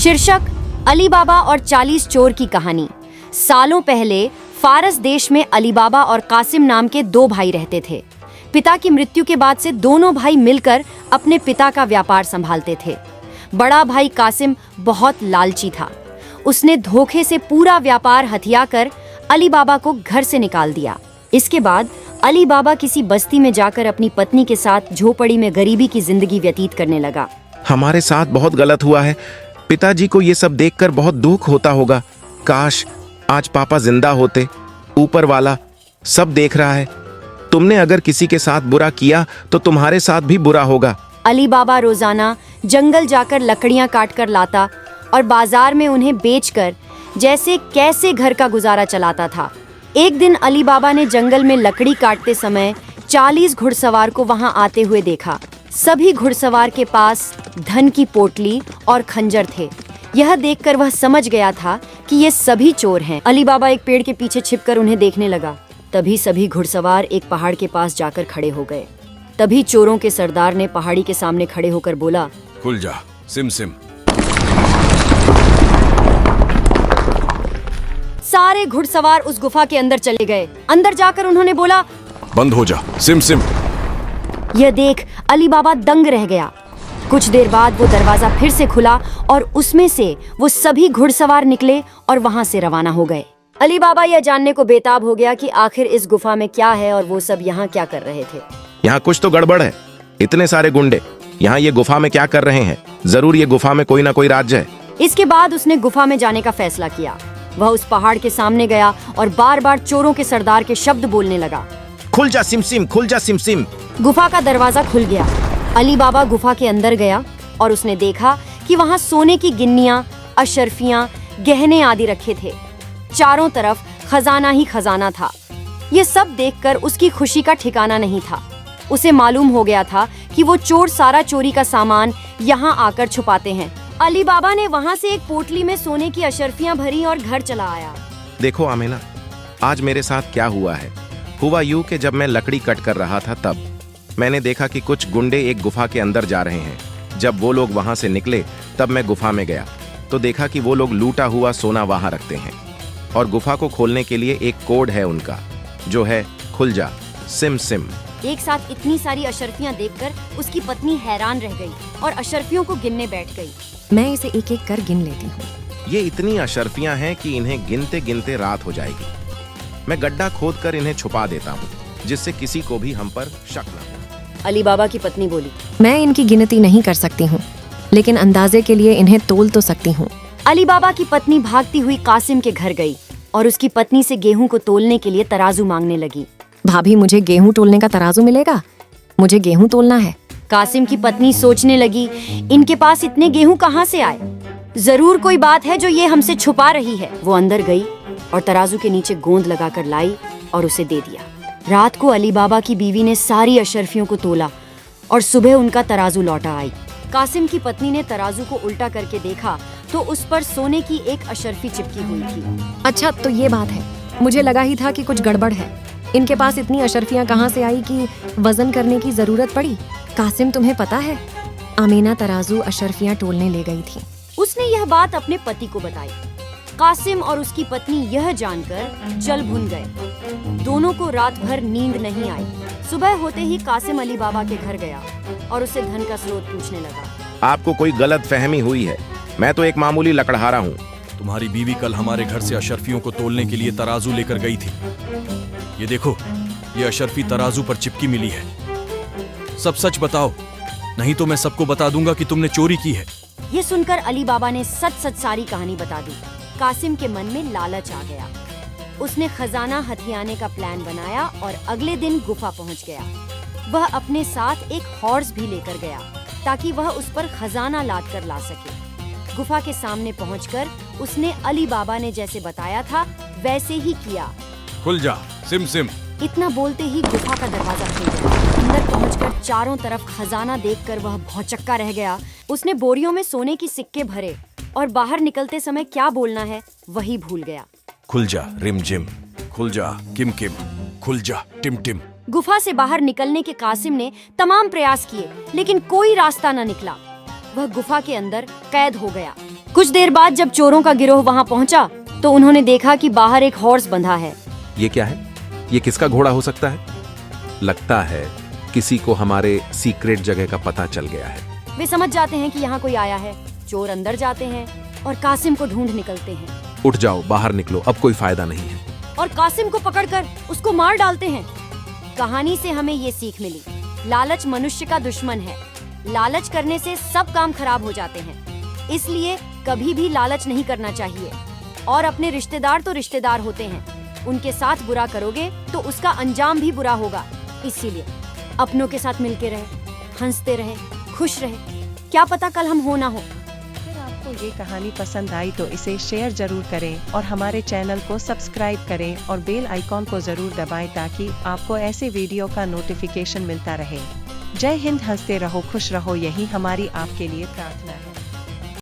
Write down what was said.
शीर्षक अली बाबा और 40 चोर की कहानी। सालों पहले फारस देश में अली बाबा और कासिम नाम के दो भाई रहते थे। पिता की मृत्यु के बाद से दोनों भाई मिलकर अपने पिता का व्यापार संभालते थे। बड़ा भाई कासिम बहुत लालची था। उसने धोखे से पूरा व्यापार हथियाकर अली बाबा को घर से निकाल दिया। इसके बाद अली बाबा किसी बस्ती में जाकर अपनी पत्नी के साथ झोपड़ी में गरीबी की जिंदगी व्यतीत करने लगा। हमारे साथ बहुत गलत हुआ है। पिताजी को ये सब देखकर बहुत दुख होता होगा। काश आज पापा जिंदा होते। ऊपर वाला सब देख रहा है। तुमने अगर किसी के साथ बुरा किया तो तुम्हारे साथ भी बुरा होगा। अली बाबा रोजाना जंगल जाकर लकड़ियां काट कर लाता और बाजार में उन्हें बेचकर जैसे कैसे घर का गुजारा चलाता था। एक दिन अली बाबा ने जंगल में लकड़ी काटते समय 40 घुड़सवार को वहां आते हुए देखा। सभी घुड़सवार के पास धन की पोटली और खंजर थे। यह देखकर वह समझ गया था कि ये सभी चोर हैं। अली बाबा एक पेड़ के पीछे छिपकर उन्हें देखने लगा। तभी सभी घुड़सवार एक पहाड़ के पास जाकर खड़े हो गए। तभी चोरों के सरदार ने पहाड़ी के सामने खड़े होकर बोला, खुल जा सिम सिम। सारे घुड़सवार उस गुफा के अंदर चले गए। अंदर जाकर उन्होंने बोला, बंद हो जा सिम सिम। यह देख अली बाबा दंग रह गया। कुछ देर बाद वो दरवाजा फिर से खुला और उसमें से वो सभी घुड़सवार निकले और वहां से रवाना हो गए। अली बाबा यह जानने को बेताब हो गया कि आखिर इस गुफा में क्या है और वो सब यहाँ क्या कर रहे थे। यहाँ कुछ तो गड़बड़ है। इतने सारे गुंडे यहाँ ये गुफा में क्या कर रहे हैं? जरूर ये गुफा में कोई ना कोई राज है। इसके बाद उसने गुफा में जाने का फैसला किया। वह उस पहाड़ के सामने गया और बार बार चोरों के सरदार के शब्द बोलने लगा। खुल जा सिमसिम, खुल जा सिमसिम। गुफा का दरवाजा खुल गया। अली बाबा गुफा के अंदर गया और उसने देखा कि वहाँ सोने की गिन्नियां, अशर्फियां, गहने आदि रखे थे। चारों तरफ खजाना ही खजाना था। ये सब देखकर उसकी खुशी का ठिकाना नहीं था। उसे मालूम हो गया था कि वो चोर सारा चोरी का सामान यहाँ आकर छुपाते हैं। अली बाबा ने वहाँ से एक पोटली में सोने की अशर्फियां भरी और घर चला आया। देखो आमिना, आज मेरे साथ क्या हुआ है। हुआ यूं कि जब मैं लकड़ी कट कर रहा था तब मैंने देखा कि कुछ गुंडे एक गुफा के अंदर जा रहे हैं। जब वो लोग वहां से निकले तब मैं गुफा में गया तो देखा कि वो लोग लूटा हुआ सोना वहां रखते हैं और गुफा को खोलने के लिए एक कोड है उनका, जो है खुल जा सिम सिम। एक साथ इतनी सारी अशर्फियां देखकर उसकी पत्नी हैरान रह गई और अशर्फियों को गिनने बैठ गई। मैं इसे एक एक कर गिन लेती हूँ। ये इतनी अशर्फियां हैं कि इन्हें गिनते गिनते रात हो जाएगी। मैं गड्ढा खोदकर इन्हें छुपा देता हूँ जिससे किसी को भी हम पर शक न हो। अली बाबा की पत्नी बोली, मैं इनकी गिनती नहीं कर सकती हूँ, लेकिन अंदाजे के लिए इन्हें तोल तो सकती हूँ। अली बाबा की पत्नी भागती हुई कासिम के घर गई और उसकी पत्नी से गेहूं को तोलने के लिए तराजू मांगने लगी। भाभी, मुझे गेहूं तोलने का तराजू मिलेगा? मुझे गेहूं तोलना है। कासिम की पत्नी सोचने लगी, इनके पास इतने गेहूं कहाँ से आए? जरूर कोई बात है जो ये हमसे छुपा रही है। वो अंदर गई और तराजू के नीचे गोंद लगाकर लाई और उसे दे दिया। रात को अली बाबा की बीवी ने सारी अशर्फियों को तोला और सुबह उनका तराजू लौटा आई। कासिम की पत्नी ने तराजू को उल्टा करके देखा तो उस पर सोने की एक अशर्फी चिपकी हुई थी। अच्छा, तो ये बात है। मुझे लगा ही था कि कुछ गड़बड़ है। इनके पास इतनी अशर्फियां कहाँ से आई कि वजन करने की जरूरत पड़ी? कासिम, तुम्हें पता है, आमीना तराजू अशर्फियां तोलने ले गई थी। उसने यह बात अपने पति को बताई। कासिम और उसकी पत्नी यह जानकर जल भुन गए। दोनों को रात भर नींद नहीं आई। सुबह होते ही कासिम अली बाबा के घर गया और उसे धन का स्रोत पूछने लगा। आपको कोई गलत फहमी हुई है। मैं तो एक मामूली लकड़हारा हूँ। तुम्हारी बीवी कल हमारे घर से अशर्फियों को तोलने के लिए तराजू लेकर गई थी। ये देखो, ये अशर्फी तराजू पर चिपकी मिली है। सब सच बताओ, नहीं तो मैं सबको बता दूंगा कि तुमने चोरी की है। ये सुनकर अली बाबा ने सच सच सारी कहानी बता दी। कासिम के मन में लालच आ गया। उसने खजाना हथियाने का प्लान बनाया और अगले दिन गुफा पहुंच गया। वह अपने साथ एक हॉर्स भी लेकर गया ताकि वह उस पर खजाना लाद कर ला सके। गुफा के सामने पहुंचकर उसने अली बाबा ने जैसे बताया था वैसे ही किया। खुल जा सिम सिम। इतना बोलते ही गुफा का दरवाजा खुल गया। अंदर पहुंचकर चारों तरफ खजाना देखकर वह भौचक्का रह गया। उसने बोरियों में सोने की सिक्के भरे और बाहर निकलते समय क्या बोलना है वही भूल गया। खुल जा रिम जिम, खुल जा किम किम, खुल जा टिम टिम। गुफा से बाहर निकलने के कासिम ने तमाम प्रयास किए लेकिन कोई रास्ता न निकला। वह गुफा के अंदर कैद हो गया। कुछ देर बाद जब चोरों का गिरोह वहां पहुंचा तो उन्होंने देखा कि बाहर एक हॉर्स बंधा है। ये क्या है? ये किसका घोड़ा हो सकता है? लगता है किसी को हमारे सीक्रेट जगह का पता चल गया है। वे समझ जाते हैं कि यहाँ कोई आया है। चोर अंदर जाते हैं और कासिम को ढूंढ निकलते हैं उठ जाओ, बाहर निकलो, अब कोई फायदा नहीं है। और कासिम को पकड़कर उसको मार डालते हैं। कहानी से हमें ये सीख मिली, लालच मनुष्य का दुश्मन है। लालच करने से सब काम खराब हो जाते हैं। इसलिए कभी भी लालच नहीं करना चाहिए। और अपने रिश्तेदार तो रिश्तेदार होते हैं, उनके साथ बुरा करोगे तो उसका अंजाम भी बुरा होगा। इसीलिए अपनों के साथ मिलके रहे, हंसते रहे, खुश रहे। क्या पता कल हम हो ना हो। अगर आपको ये कहानी पसंद आई तो इसे शेयर जरूर करें और हमारे चैनल को सब्सक्राइब करें और बेल आइकॉन को जरूर दबाएं ताकि आपको ऐसे वीडियो का नोटिफिकेशन मिलता रहे। जय हिंद, हंसते रहो, खुश रहो, यही हमारी आपके लिए प्रार्थना है।